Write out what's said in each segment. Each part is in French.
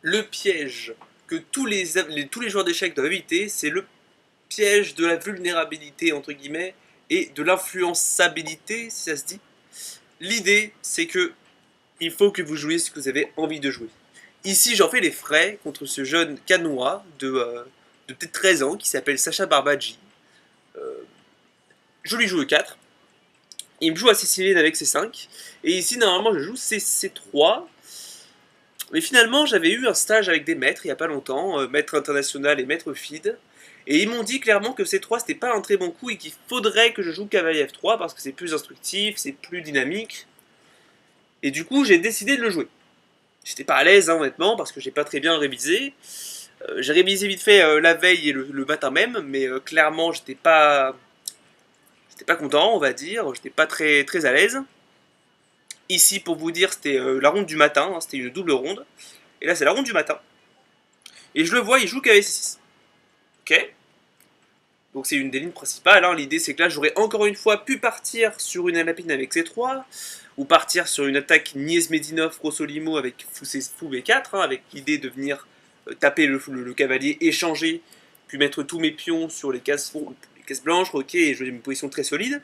le piège que tous les joueurs d'échecs doivent éviter, c'est le piège de la vulnérabilité, entre guillemets, et de l'influençabilité, si ça se dit. L'idée, c'est que il faut que vous jouiez ce que vous avez envie de jouer. Ici, j'en fais les frais contre ce jeune canois de peut-être 13 ans qui s'appelle Sacha Barbadji. Euh, je lui joue E4. Il me joue à Sicilienne avec C5. Et ici, normalement, je joue C3. Mais finalement, j'avais eu un stage avec des maîtres il n'y a pas longtemps, maître international et maître FIDE. Et ils m'ont dit clairement que C3 c'était pas un très bon coup et qu'il faudrait que je joue cavalier F3 parce que c'est plus instructif, c'est plus dynamique. Et du coup, j'ai décidé de le jouer. J'étais pas à l'aise, hein, honnêtement, parce que j'ai pas très bien révisé. J'ai révisé vite fait la veille et le matin même, mais clairement, j'étais pas content, on va dire. J'étais pas très, très à l'aise. Ici, pour vous dire, c'était la ronde du matin, hein, c'était une double ronde. Et là, c'est la ronde du matin. Et je le vois, il joue cavalier C6. Ok. Donc c'est une des lignes principales. Hein. L'idée c'est que là j'aurais encore une fois pu partir sur une alapine avec C3, ou partir sur une attaque Nièce-Medinov Rossolimo avec fou B4, hein, avec l'idée de venir taper le cavalier, échanger, puis mettre tous mes pions sur les cases blanches, ok, et jouer une position très solide.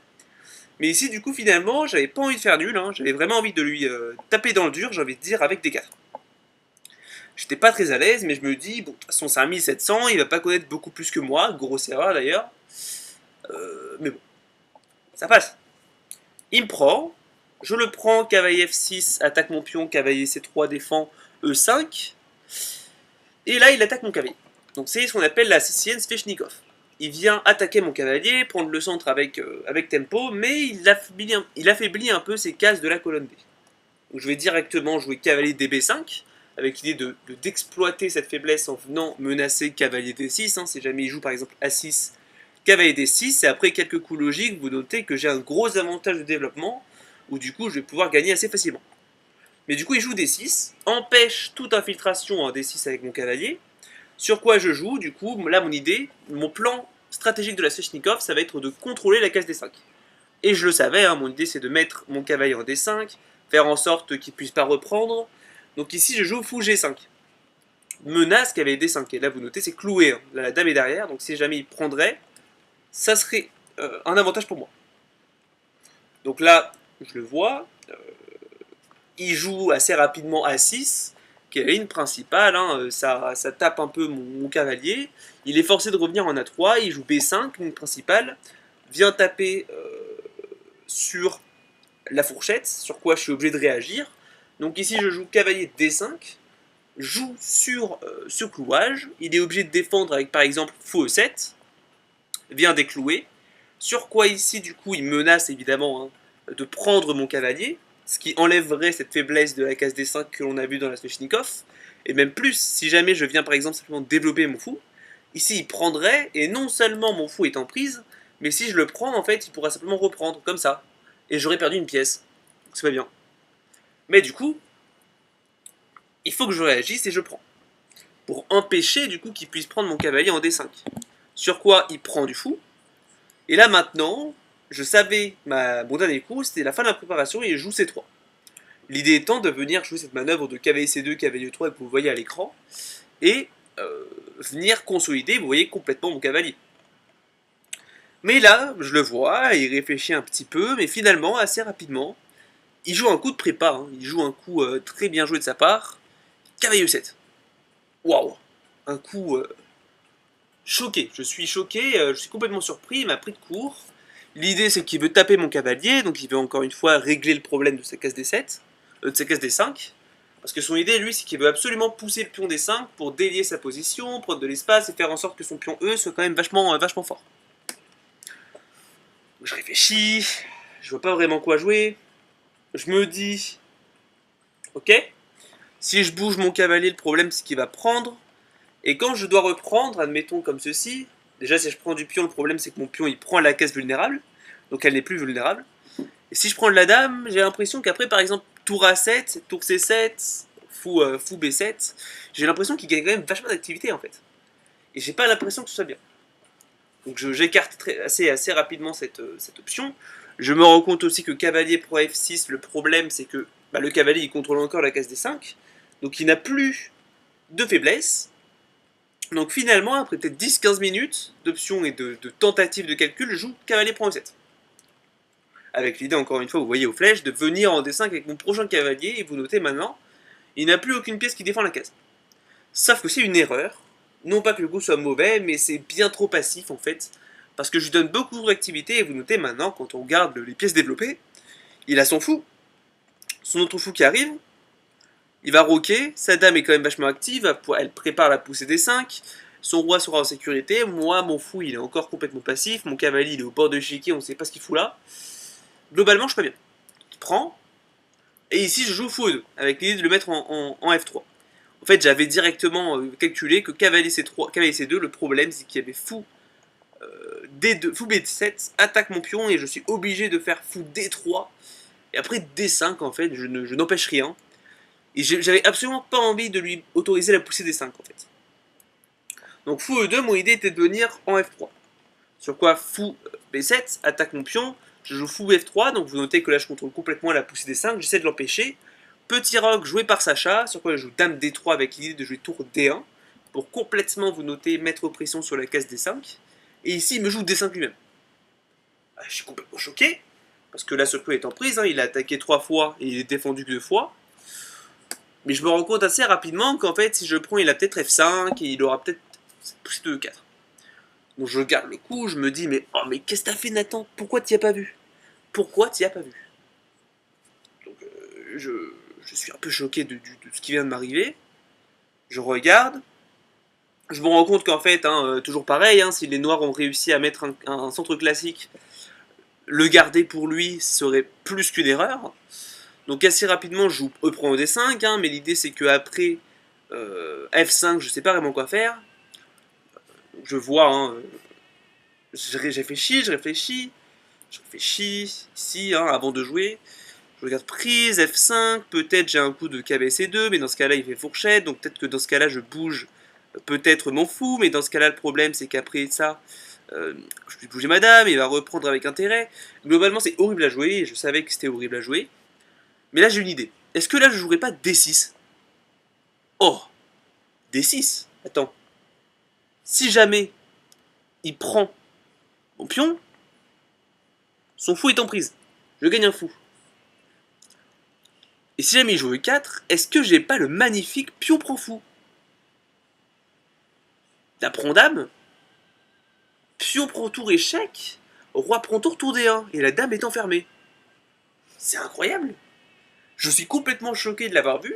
Mais ici du coup finalement j'avais pas envie de faire nul, hein, j'avais vraiment envie de lui taper dans le dur, j'ai envie de dire, avec D4. J'étais pas très à l'aise, mais je me dis, bon, de toute façon, c'est un 1700, il va pas connaître beaucoup plus que moi, grosse erreur d'ailleurs. Mais bon, ça passe. Il me prend, je le prends, cavalier F6, attaque mon pion, cavalier C3, défend E5. Et là, il attaque mon cavalier. Donc c'est ce qu'on appelle la sicilienne Svechnikov. Il vient attaquer mon cavalier, prendre le centre avec tempo, mais il affaiblit un peu ses cases de la colonne D. Donc je vais directement jouer cavalier DB5, avec l'idée d'exploiter cette faiblesse en venant menacer cavalier D6. Hein, si jamais il joue par exemple A6, cavalier D6, et après quelques coups logiques, vous notez que j'ai un gros avantage de développement, où du coup je vais pouvoir gagner assez facilement. Mais du coup il joue D6, empêche toute infiltration en D6 avec mon cavalier, sur quoi je joue, du coup, là mon idée, mon plan stratégique de la Svechnikov, ça va être de contrôler la case D5. Et je le savais, hein, mon idée c'est de mettre mon cavalier en D5, faire en sorte qu'il ne puisse pas reprendre. Donc ici je joue fou G5. Menace cavalier D5. Et là vous notez c'est cloué, hein. Là, la dame est derrière, donc si jamais il prendrait, ça serait un avantage pour moi. Donc là, je le vois, il joue assez rapidement A6, qui est la ligne principale, hein, ça tape un peu mon cavalier. Il est forcé de revenir en A3, il joue B5, ligne principale, vient taper sur la fourchette, sur quoi je suis obligé de réagir. Donc ici je joue cavalier D5, joue sur ce clouage, il est obligé de défendre avec par exemple fou E7, vient déclouer, sur quoi ici du coup il menace évidemment hein, de prendre mon cavalier, ce qui enlèverait cette faiblesse de la case D5 que l'on a vu dans la Svechnikov, et même plus, si jamais je viens par exemple simplement développer mon fou, ici il prendrait, et non seulement mon fou est en prise, mais si je le prends en fait il pourra simplement reprendre, comme ça, et j'aurais perdu une pièce, donc c'est pas bien. Mais du coup, il faut que je réagisse et je prends. Pour empêcher du coup qu'il puisse prendre mon cavalier en D5. Sur quoi il prend du fou. Et là maintenant, je savais mon dernier coup, c'était la fin de la préparation et il joue C3. L'idée étant de venir jouer cette manœuvre de cavalier C2, cavalier E3 que vous voyez à l'écran, et venir consolider, vous voyez complètement mon cavalier. Mais là, je le vois, il réfléchit un petit peu, mais finalement, assez rapidement, il joue un coup de prépa, hein, il joue un coup très bien joué de sa part, cavalier E7. Waouh. Un coup choqué. Je suis choqué, je suis complètement surpris, il m'a pris de court. L'idée c'est qu'il veut taper mon cavalier, donc il veut encore une fois régler le problème de sa case D7, de sa case D5. Parce que son idée, lui, c'est qu'il veut absolument pousser le pion D5 pour délier sa position, prendre de l'espace et faire en sorte que son pion E soit quand même vachement fort. Je réfléchis, je vois pas vraiment quoi jouer. Je me dis, ok, si je bouge mon cavalier, le problème c'est qu'il va prendre. Et quand je dois reprendre, admettons comme ceci, déjà si je prends du pion, le problème c'est que mon pion il prend la case vulnérable, donc elle n'est plus vulnérable. Et si je prends de la dame, j'ai l'impression qu'après par exemple tour A7, tour C7, fou B7, j'ai l'impression qu'il gagne quand même vachement d'activité en fait. Et j'ai pas l'impression que ce soit bien. Donc j'écarte assez rapidement cette option. Je me rends compte aussi que cavalier pro F6, le problème c'est que le cavalier il contrôle encore la case D5, donc il n'a plus de faiblesse. Donc finalement, après peut-être 10-15 minutes d'options et de tentatives de calcul, je joue cavalier prend E7. Avec l'idée, encore une fois, vous voyez aux flèches, de venir en D5 avec mon prochain cavalier, et vous notez maintenant, il n'a plus aucune pièce qui défend la case. Sauf que c'est une erreur, non pas que le coup soit mauvais, mais c'est bien trop passif en fait, parce que je lui donne beaucoup d'activité, et vous notez maintenant, quand on regarde les pièces développées, il a son fou, son autre fou qui arrive, il va roquer, sa dame est quand même vachement active, elle prépare la poussée des 5, son roi sera en sécurité, moi mon fou il est encore complètement passif, mon cavalier il est au bord de l'échiquier, on ne sait pas ce qu'il fout là. Globalement je suis pas bien. Il prend, et ici je joue fou E2, avec l'idée de le mettre en F3. En fait j'avais directement calculé que cavalier C3, cavalier C2, le problème c'est qu'il y avait fou D2, fou B7, attaque mon pion, et je suis obligé de faire fou D3, et après D5 en fait, je n'empêche rien. Et j'avais absolument pas envie de lui autoriser la poussée des 5 en fait. Donc fou E2, mon idée était de venir en F3. Sur quoi fou B7 attaque mon pion, je joue fou F3, donc vous notez que là je contrôle complètement la poussée des 5, j'essaie de l'empêcher. Petit roc joué par Sacha, sur quoi je joue dame D3 avec l'idée de jouer tour D1, pour complètement, vous notez, mettre pression sur la case D5. Et ici il me joue D5 lui-même. Je suis complètement choqué, parce que là ce coup est en prise, hein, il a attaqué 3 fois et il est défendu que 2 fois. Mais je me rends compte assez rapidement qu'en fait, si je prends, il a peut-être F5 et il aura peut-être poussé de E4. Donc je regarde le coup, je me dis, mais oh, mais qu'est-ce que t'as fait, Nathan? Pourquoi t'y as pas vu? Pourquoi t'y as pas vu? Donc je suis un peu choqué de ce qui vient de m'arriver. Je regarde. Je me rends compte qu'en fait, toujours pareil, si les noirs ont réussi à mettre un centre classique, le garder pour lui serait plus qu'une erreur. Donc assez rapidement, je joue E prend D5, mais l'idée c'est que après F5, je sais pas vraiment quoi faire. Je vois, je réfléchis ici, avant de jouer. Je regarde prise, F5, peut-être j'ai un coup de KBC2, mais dans ce cas-là il fait fourchette, donc peut-être que dans ce cas-là je bouge peut-être mon fou, mais dans ce cas-là le problème c'est qu'après ça, je vais bouger ma dame, il va reprendre avec intérêt. Globalement c'est horrible à jouer, et je savais que c'était horrible à jouer. Mais là j'ai une idée. Est-ce que là je jouerais pas D6? Oh, D6. Attends. Si jamais il prend mon pion, son fou est en prise. Je gagne un fou. Et si jamais il joue E4, est-ce que j'ai pas le magnifique pion prend fou? Dame prend dame, pion prend tour échec, roi prend tour tour D1, et la dame est enfermée. C'est incroyable. Je suis complètement choqué de l'avoir vu.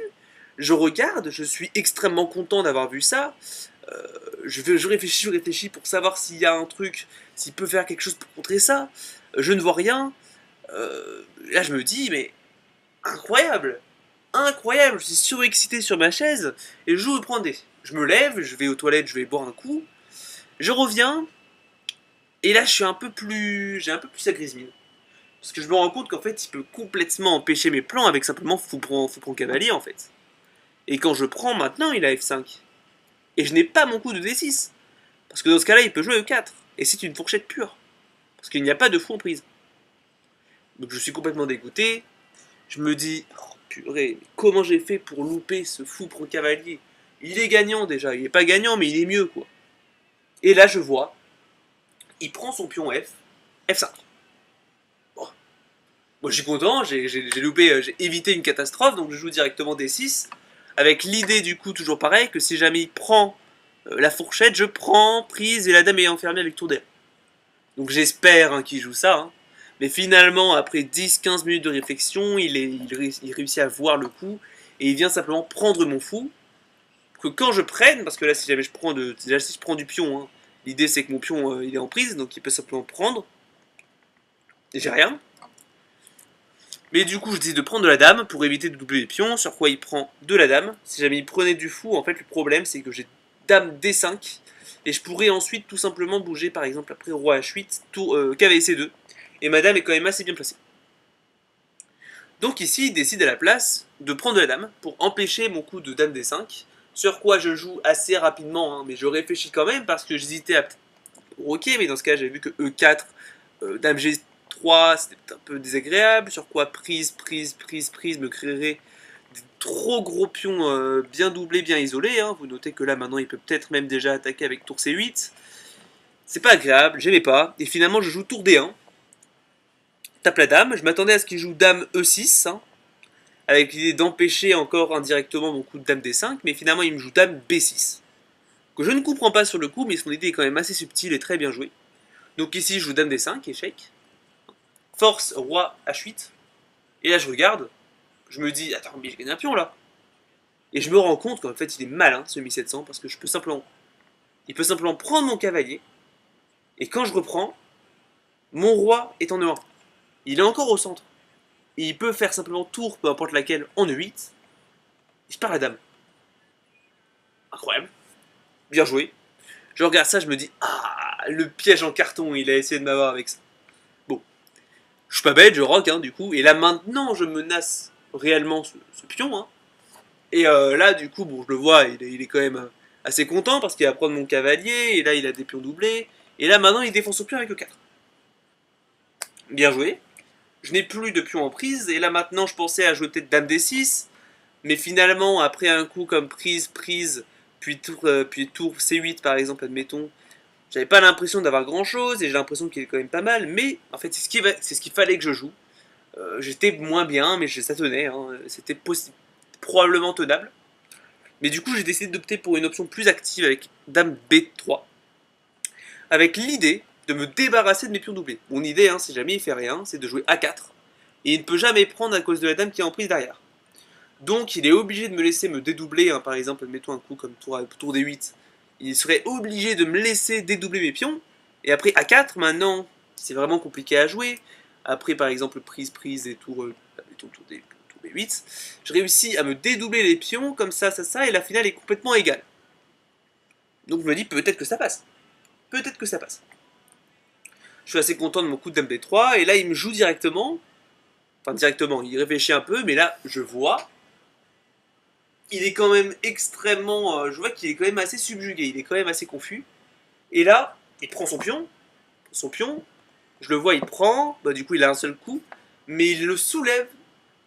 Je regarde, je suis extrêmement content d'avoir vu ça. Je réfléchis pour savoir s'il y a un truc, s'il peut faire quelque chose pour contrer ça. Je ne vois rien. Là, je me dis, mais incroyable! Incroyable! Je suis surexcité sur ma chaise et je joue au point D. Je me lève, je vais aux toilettes, je vais boire un coup. Je reviens et là, j'ai un peu plus la grise mine. Parce que je me rends compte qu'en fait, il peut complètement empêcher mes plans avec simplement fou prend cavalier en fait. Et quand je prends maintenant, il a F5. Et je n'ai pas mon coup de D6. Parce que dans ce cas-là, il peut jouer E4. Et c'est une fourchette pure. Parce qu'il n'y a pas de fou en prise. Donc je suis complètement dégoûté. Je me dis, oh, purée, comment j'ai fait pour louper ce fou pro cavalier? Il est gagnant déjà. Il n'est pas gagnant, mais il est mieux quoi. Et là, je vois, il prend son pion F, F5. Bon. Moi, je suis content, j'ai loupé, j'ai évité une catastrophe, donc je joue directement D6. Avec l'idée du coup, toujours pareil, que si jamais il prend la fourchette, je prends prise et la dame est enfermée avec tour d'air. Donc j'espère qu'il joue ça. Mais finalement, après 10-15 minutes de réflexion, il réussit à voir le coup et il vient simplement prendre mon fou. Que quand je prenne, parce que là si jamais je prends si je prends du pion, l'idée c'est que mon pion il est en prise, donc il peut simplement prendre. Et j'ai rien. Mais du coup je décide de prendre de la dame pour éviter de doubler les pions, sur quoi il prend de la dame. Si jamais il prenait du fou, en fait le problème c'est que j'ai dame D5, et je pourrais ensuite tout simplement bouger par exemple après roi H8, tour cavalier C2, et ma dame est quand même assez bien placée. Donc ici il décide à la place de prendre de la dame pour empêcher mon coup de dame D5, sur quoi je joue assez rapidement, mais je réfléchis quand même parce que j'hésitais à roquer, mais dans ce cas j'avais vu que E4, dame G3 c'était un peu désagréable, sur quoi prise me créerait trop gros pion bien doublé, bien isolé. Hein. Vous notez que là maintenant il peut peut-être même déjà attaquer avec tour C8. C'est pas agréable, j'aimais pas. Et finalement je joue tour D1. Tape la dame. Je m'attendais à ce qu'il joue dame E6. Hein, avec l'idée d'empêcher encore indirectement mon coup de dame D5. Mais finalement il me joue dame B6. Que je ne comprends pas sur le coup, mais son idée est quand même assez subtile et très bien jouée. Donc ici je joue dame D5, échec. Force, roi H8. Et là je regarde. Je me dis, attends, mais je gagne un pion là. Et je me rends compte qu'en fait il est malin ce 1700 parce que il peut simplement prendre mon cavalier. Et quand je reprends, mon roi est en E1. Il est encore au centre. Et il peut faire simplement tour, peu importe laquelle, en E8. Et je perds la dame. Incroyable. Bien joué. Je regarde ça, je me dis, ah, le piège en carton, il a essayé de m'avoir avec ça. Bon. Je suis pas bête, je rock, hein, du coup. Et là maintenant, je menace réellement ce pion. Hein. Et là, du coup, bon, je le vois, il est quand même assez content parce qu'il va prendre mon cavalier. Et là, il a des pions doublés. Et là, maintenant, il défonce au pion avec le 4. Bien joué. Je n'ai plus de pion en prise. Et là, maintenant, je pensais à jouer peut-être dame D6. Mais finalement, après un coup comme prise, prise, puis tour C8 par exemple, admettons, j'avais pas l'impression d'avoir grand chose et j'ai l'impression qu'il est quand même pas mal. Mais en fait, c'est ce qu'il fallait que je joue. J'étais moins bien, mais ça tenait. Hein. C'était probablement tenable. Mais du coup, j'ai décidé d'opter pour une option plus active avec dame B3. Avec l'idée de me débarrasser de mes pions doublés. Mon idée, hein, si jamais il fait rien, c'est de jouer A4. Et il ne peut jamais prendre à cause de la dame qui est en prise derrière. Donc il est obligé de me laisser me dédoubler, hein, par exemple, admettons un coup comme tour D8. Il serait obligé de me laisser dédoubler mes pions. Et après A4, maintenant, c'est vraiment compliqué à jouer. Après, par exemple, prise, prise et tour B8, je réussis à me dédoubler les pions, comme ça, et la finale est complètement égale. Donc je me dis, peut-être que ça passe. Peut-être que ça passe. Je suis assez content de mon coup de dame D3, et là il me joue directement. Enfin, directement, il réfléchit un peu, mais là, je vois. Il est quand même extrêmement... je vois qu'il est quand même assez subjugué, il est quand même assez confus. Et là, il prend son pion. Je le vois, il prend, bah, du coup il a un seul coup, mais il le soulève,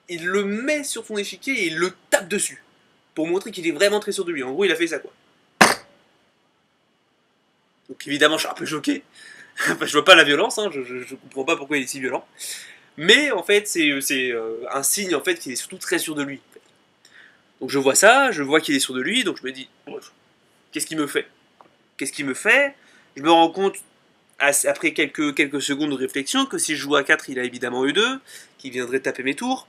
il le met sur son échiquier et il le tape dessus. Pour montrer qu'il est vraiment très sûr de lui. En gros, il a fait ça, quoi. Donc évidemment, je suis un peu choqué. Enfin, je vois pas la violence, hein, je comprends pas pourquoi il est si violent. Mais en fait, c'est un signe en fait qu'il est surtout très sûr de lui. Donc je vois ça, je vois qu'il est sûr de lui, donc je me dis, qu'est-ce qu'il me fait? Qu'est-ce qu'il me fait? Je me rends compte, après quelques secondes de réflexion, que si je joue à 4, il a évidemment E2, qui viendrait taper mes tours.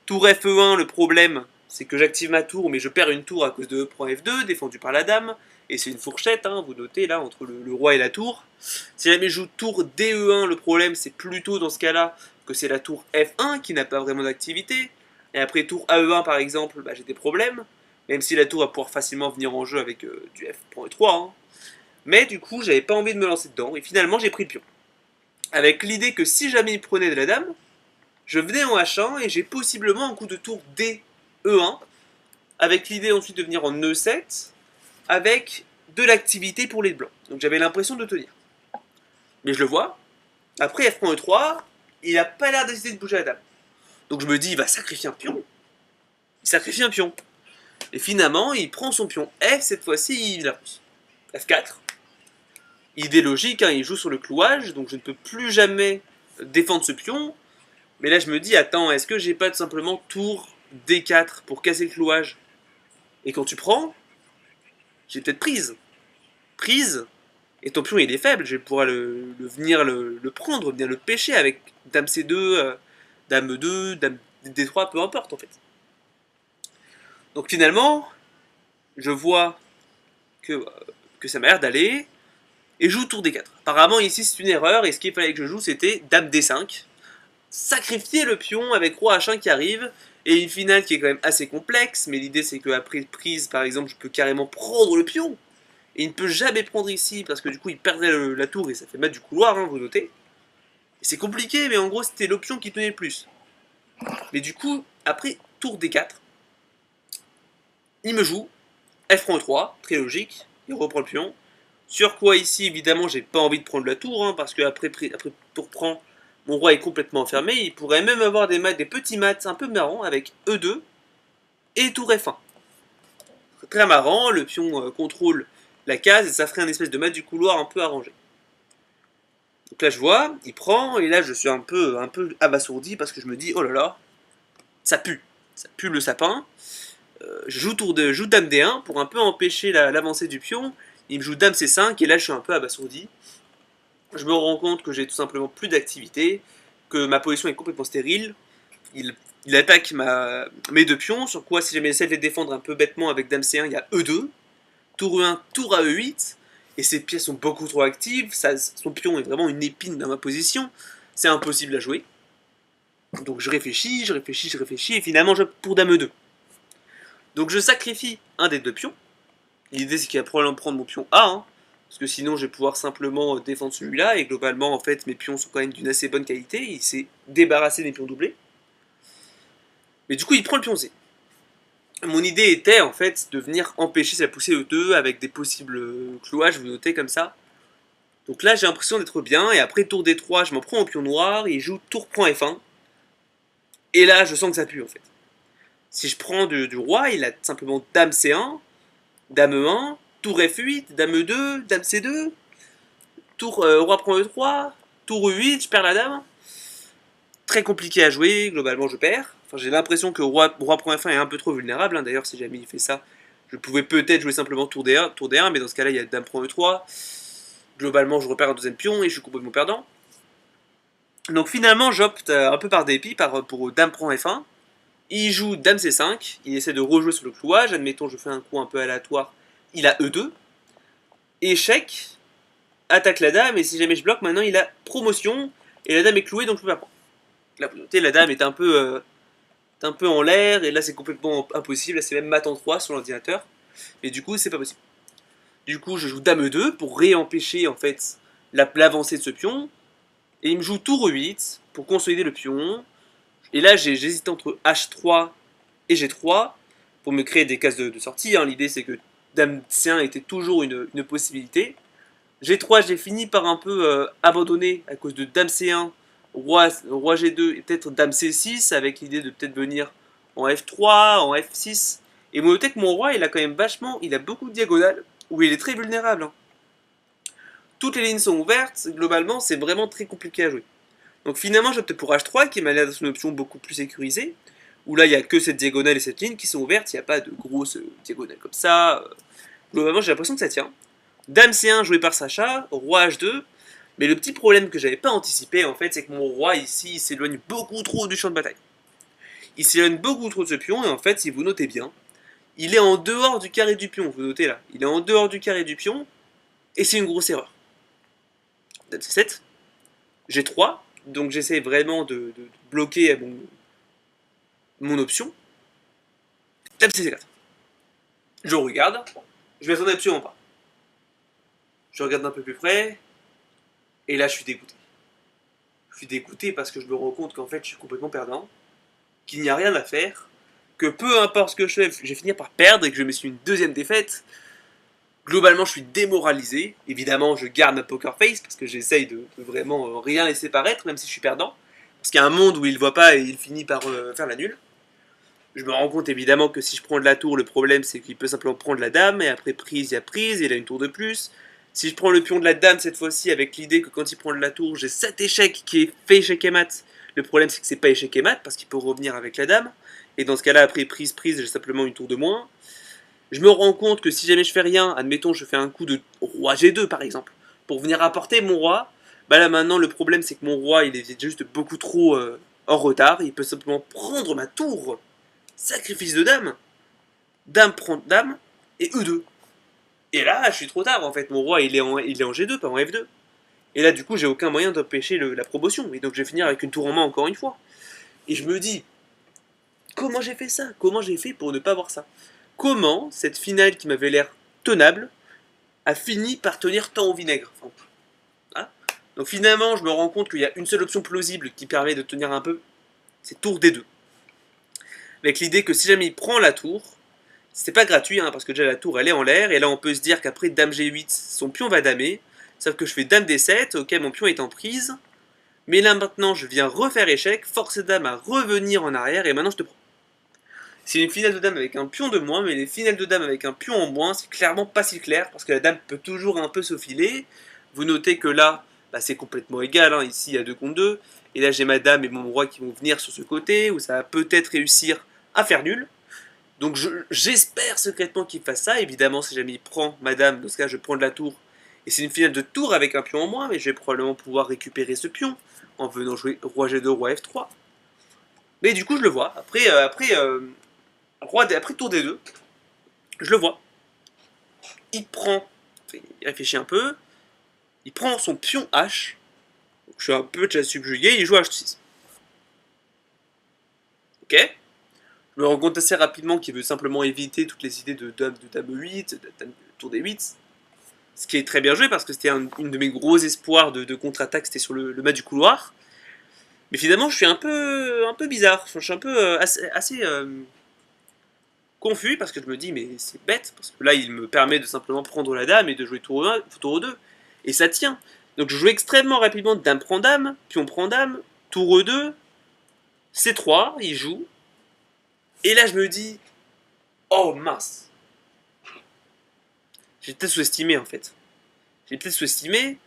Tour Fe1, le problème, c'est que j'active ma tour, mais je perds une tour à cause de E prend F2, défendu par la dame, et c'est une fourchette, hein, vous notez là, entre le roi et la tour. Si jamais je joue tour DE1, le problème, c'est plutôt dans ce cas-là que c'est la tour F1 qui n'a pas vraiment d'activité. Et après tour AE1 par exemple, bah, j'ai des problèmes, même si la tour va pouvoir facilement venir en jeu avec du F prend E3. Hein. Mais du coup, j'avais pas envie de me lancer dedans, et finalement j'ai pris le pion. Avec l'idée que si jamais il prenait de la dame, je venais en H1 et j'ai possiblement un coup de tour D E1, avec l'idée ensuite de venir en E7, avec de l'activité pour les blancs. Donc j'avais l'impression de tenir. Mais je le vois, après F prend E3, il a pas l'air d'essayer de bouger la dame. Donc je me dis, il va sacrifier un pion. Il sacrifie un pion. Et finalement, il prend son pion F, cette fois-ci, il avance. F4. Idée logique, hein, il joue sur le clouage, donc je ne peux plus jamais défendre ce pion. Mais là, je me dis, attends, est-ce que j'ai pas tout simplement tour D4 pour casser le clouage? Et quand tu prends, j'ai peut-être prise. Prise, et ton pion il est faible, je vais pouvoir venir le prendre, venir le pêcher avec dame C2, dame E2, dame D3, peu importe en fait. Donc finalement, je vois que ça m'a l'air d'aller, et je joue tour D4. Apparemment ici c'est une erreur, et ce qu'il fallait que je joue c'était dame D5, sacrifier le pion avec roi H1 qui arrive, et une finale qui est quand même assez complexe, mais l'idée c'est qu'après prise par exemple je peux carrément prendre le pion, et il ne peut jamais prendre ici, parce que du coup il perdrait la tour, et ça fait mettre du couloir, hein, vous notez. Et c'est compliqué, mais en gros c'était l'option qui tenait le plus. Mais du coup, après tour D4, il me joue, F prend E3, très logique, il reprend le pion. Sur quoi ici, évidemment, j'ai pas envie de prendre la tour, hein, parce que après tour prend, mon roi est complètement enfermé. Il pourrait même avoir des petits mats un peu marrants avec E2. et tour F1. Très marrant, le pion contrôle la case et ça ferait un espèce de mat du couloir un peu arrangé. Donc là je vois, il prend, et là je suis un peu abasourdi parce que je me dis, oh là là, ça pue le sapin. Je joue dame D1 pour un peu empêcher l'avancée du pion, il me joue dame C5 et là je suis un peu abasourdi. Je me rends compte que j'ai tout simplement plus d'activité, que ma position est complètement stérile. Il attaque mes deux pions, sur quoi si jamais j'essaie de les défendre un peu bêtement avec dame C1, il y a E2, tour E1, tour à E8, et ces pièces sont beaucoup trop actives, son pion est vraiment une épine dans ma position, c'est impossible à jouer. Donc je réfléchis, et finalement je pour dame E2. Donc je sacrifie un des deux pions. L'idée c'est qu'il va probablement prendre mon pion A, hein, parce que sinon je vais pouvoir simplement défendre celui-là, et globalement en fait mes pions sont quand même d'une assez bonne qualité, il s'est débarrassé des pions doublés. Mais du coup il prend le pion C. Mon idée était en fait de venir empêcher sa poussée E2 avec des possibles clouages, vous notez comme ça. Donc là j'ai l'impression d'être bien, et après tour D3 je m'en prends au pion noir, il joue tour prend F1. Et là je sens que ça pue en fait. Si je prends du roi, il a simplement dame C1, dame E1, tour F8, dame E2, dame C2, tour roi prend E3, tour E8, je perds la dame. Très compliqué à jouer, globalement je perds. Enfin, j'ai l'impression que roi prend F1 est un peu trop vulnérable, hein. D'ailleurs si jamais il fait ça, je pouvais peut-être jouer simplement tour D1, mais dans ce cas-là il y a dame prend E3. Globalement je repère un deuxième pion et je suis complètement perdant. Donc finalement j'opte un peu par dépit pour dame prend F1. Il joue dame C5, il essaie de rejouer sur le clouage, admettons je fais un coup un peu aléatoire, il a E2. Échec, attaque la dame, et si jamais je bloque, maintenant il a promotion, et la dame est clouée donc je peux pas prendre. Là vous notez, la dame est un peu en l'air, et là c'est complètement impossible, là c'est même mat en 3 sur l'ordinateur, et du coup c'est pas possible. Du coup je joue dame E2 pour réempêcher en fait l'avancée de ce pion, et il me joue tour E8 pour consolider le pion, et là j'hésite entre H3 et G3 pour me créer des cases de sortie, hein. L'idée c'est que dame C1 était toujours une possibilité. G3 j'ai fini par un peu abandonner à cause de dame C1, roi G2 et peut-être dame C6 avec l'idée de peut-être venir en F3, en F6. Et vous notez que mon roi il a quand même il a beaucoup de diagonales où il est très vulnérable, hein. Toutes les lignes sont ouvertes, globalement c'est vraiment très compliqué à jouer. Donc finalement j'opte pour H3 qui m'a l'air d'être une option beaucoup plus sécurisée, où là il n'y a que cette diagonale et cette ligne qui sont ouvertes, il n'y a pas de grosses diagonales comme ça. Globalement j'ai l'impression que ça tient. Dame C1 joué par Sacha, roi H2, mais le petit problème que j'avais pas anticipé en fait c'est que mon roi ici il s'éloigne beaucoup trop du champ de bataille. Il s'éloigne beaucoup trop de ce pion et en fait si vous notez bien, il est en dehors du carré du pion, vous notez là, il est en dehors du carré du pion et c'est une grosse erreur. Dame C7, G3, donc j'essaie vraiment de bloquer mon option. Dame C4. Je regarde, je m'attendais absolument pas. Je regarde d'un peu plus près, et là je suis dégoûté. Je suis dégoûté parce que je me rends compte qu'en fait je suis complètement perdant, qu'il n'y a rien à faire, que peu importe ce que je fais, je vais finir par perdre et que je me suis une deuxième défaite. Globalement je suis démoralisé, évidemment je garde ma poker face parce que j'essaye de vraiment rien laisser paraître même si je suis perdant. Parce qu'il y a un monde où il ne voit pas et il finit par faire la nulle. Je me rends compte évidemment que si je prends de la tour, le problème c'est qu'il peut simplement prendre la dame, et après prise, il y a prise, et il a une tour de plus. Si je prends le pion de la dame cette fois-ci, avec l'idée que quand il prend de la tour, j'ai 7 échecs qui est fait échec et mat. Le problème c'est que c'est pas échec et mat, parce qu'il peut revenir avec la dame. Et dans ce cas-là, après prise, j'ai simplement une tour de moins. Je me rends compte que si jamais je fais rien, admettons je fais un coup de roi G2 par exemple, pour venir apporter mon roi, bah là maintenant le problème c'est que mon roi il est juste beaucoup trop en retard, il peut simplement prendre ma tour. Sacrifice de dame. Dame prend dame et E2. Et là, je suis trop tard en fait. Mon roi il est en G2, pas en F2. Et là, du coup, j'ai aucun moyen d'empêcher la promotion. Et donc, je vais finir avec une tour en main encore une fois. Et je me dis, comment j'ai fait ça? Comment j'ai fait pour ne pas voir ça? Comment cette finale qui m'avait l'air tenable a fini par tenir tant au vinaigre? Enfin, hein. Donc finalement, je me rends compte qu'il y a une seule option plausible qui permet de tenir un peu, c'est tour D2. Avec l'idée que si jamais il prend la tour, c'est pas gratuit, hein, parce que déjà la tour elle est en l'air, et là on peut se dire qu'après dame G8, son pion va damer, sauf que je fais dame D7, ok mon pion est en prise, mais là maintenant je viens refaire échec, forcer dame à revenir en arrière, et maintenant je te prends. C'est une finale de dame avec un pion de moins, mais les finales de dame avec un pion en moins, c'est clairement pas si clair, parce que la dame peut toujours un peu se filer. Vous notez que là, bah, c'est complètement égal, hein. Ici il y a 2 contre 2, et là j'ai ma dame et mon roi qui vont venir sur ce côté, où ça va peut-être réussir à faire nul. Donc j'espère secrètement qu'il fasse ça, évidemment si jamais il prend ma dame, dans ce cas je prends de la tour, et c'est une finale de tour avec un pion en moins, mais je vais probablement pouvoir récupérer ce pion, en venant jouer roi G2, roi F3. Mais du coup je le vois, après tour D2, je le vois. Il prend, il réfléchit un peu, il prend son pion H. Donc, je suis un peu déjà subjugué, il joue H6. Ok. Je me rends compte assez rapidement qu'il veut simplement éviter toutes les idées de dame 8, de tour D8. Ce qui est très bien joué parce que c'était une de mes gros espoirs de contre-attaque, c'était sur le bas du couloir. Mais finalement, je suis un peu bizarre. Je suis un peu assez confus parce que je me dis, mais c'est bête. Parce que là, il me permet de simplement prendre la dame et de jouer tour 1, tour 2. Et ça tient. Donc je joue extrêmement rapidement dame prend dame, pion prend dame, tour E2, C3, il joue. Et là, je me dis, oh mince. J'ai peut-être sous-estimé en fait. J'ai peut-être sous-estimé.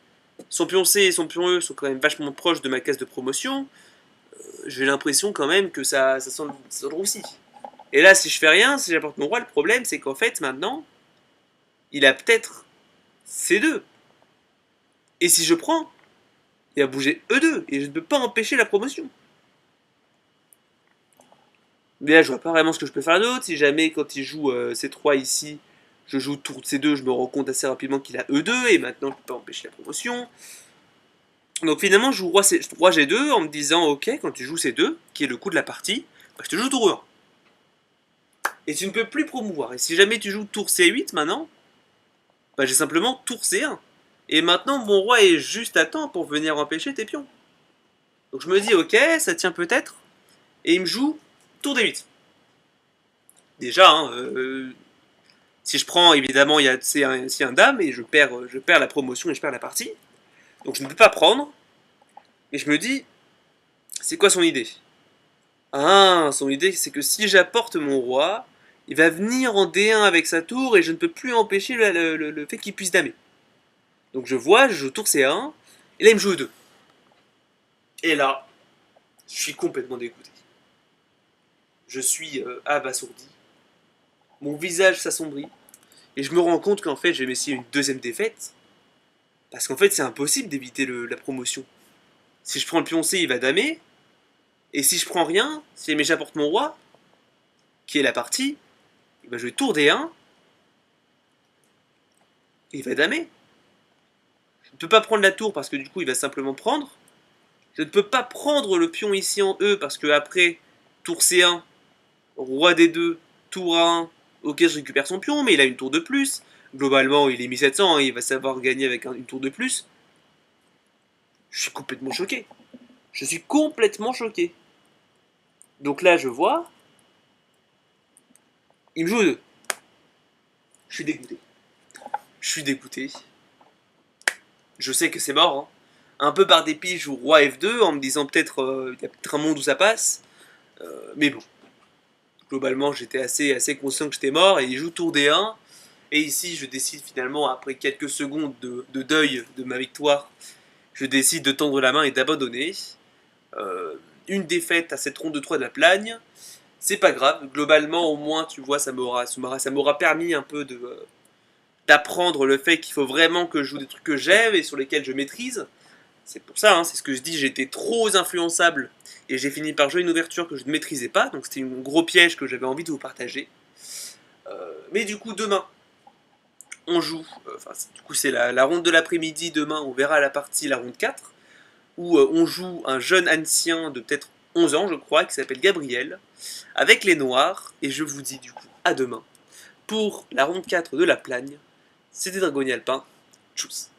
Son pion C et son pion E sont quand même vachement proches de ma case de promotion. J'ai l'impression quand même que ça sent le roussi. Et là, si je fais rien, si j'apporte mon roi, le problème c'est qu'en fait, maintenant, il a peut-être C2. Et si je prends, il va bouger E2. Et je ne peux pas empêcher la promotion. Mais là, je vois pas vraiment ce que je peux faire d'autre. Si jamais, quand il joue C3 ici, je joue tour C2, je me rends compte assez rapidement qu'il a E2. Et maintenant, je peux pas empêcher la promotion. Donc finalement, je joue roi G2 en me disant, ok, quand tu joues C2, qui est le coup de la partie, bah, je te joue tour E1. Et tu ne peux plus promouvoir. Et si jamais tu joues tour C8 maintenant, bah, j'ai simplement tour C1. Et maintenant, mon roi est juste à temps pour venir empêcher tes pions. Donc je me dis, ok, ça tient peut-être. Et il me joue tour D8. Déjà, hein, si je prends, évidemment, il y a C1 dame, et je perds la promotion et je perds la partie. Donc je ne peux pas prendre. Et je me dis, c'est quoi son idée? Ah, son idée, c'est que si j'apporte mon roi, il va venir en D1 avec sa tour et je ne peux plus empêcher le fait qu'il puisse damer. Donc je vois, je joue tour C1, et là il me joue E2. Et là, je suis complètement dégoûté. Je suis abasourdi. Mon visage s'assombrit. Et je me rends compte qu'en fait, je vais m'essayer une deuxième défaite. Parce qu'en fait, c'est impossible d'éviter la promotion. Si je prends le pion C, il va damer. Et si je prends rien, si jamais j'apporte mon roi, qui est la partie, il va jouer tour D1. Et il va damer. Je ne peux pas prendre la tour parce que du coup, il va simplement prendre. Je ne peux pas prendre le pion ici en E parce que après, tour C1, roi D2, tour A1, ok, je récupère son pion, mais il a une tour de plus. Globalement, il est 1700, hein, il va savoir gagner avec une tour de plus. Je suis complètement choqué. Je suis complètement choqué. Donc là, je vois. Il me joue 2. Je suis dégoûté. Je suis dégoûté. Je sais que c'est mort. Hein. Un peu par dépit, je joue roi F2 en me disant peut-être il y a peut-être un monde où ça passe. Mais bon. Globalement, j'étais assez conscient que j'étais mort et il joue tour D1. Et ici, je décide finalement, après quelques secondes de deuil de ma victoire, je décide de tendre la main et d'abandonner. Une défaite à cette ronde de 3 de la Plagne, c'est pas grave. Globalement, au moins, tu vois, ça m'aura permis un peu d'apprendre le fait qu'il faut vraiment que je joue des trucs que j'aime et sur lesquels je maîtrise. C'est pour ça, hein, c'est ce que je dis, j'étais trop influençable et j'ai fini par jouer une ouverture que je ne maîtrisais pas, donc c'était un gros piège que j'avais envie de vous partager. Mais du coup, demain, on joue, du coup c'est la ronde de l'après-midi, demain on verra la partie, la ronde 4, où on joue un jeune ancien de peut-être 11 ans, je crois, qui s'appelle Gabriel, avec les Noirs, et je vous dis du coup à demain pour la ronde 4 de la Plagne. C'était Dragonia Alpin, tchuss.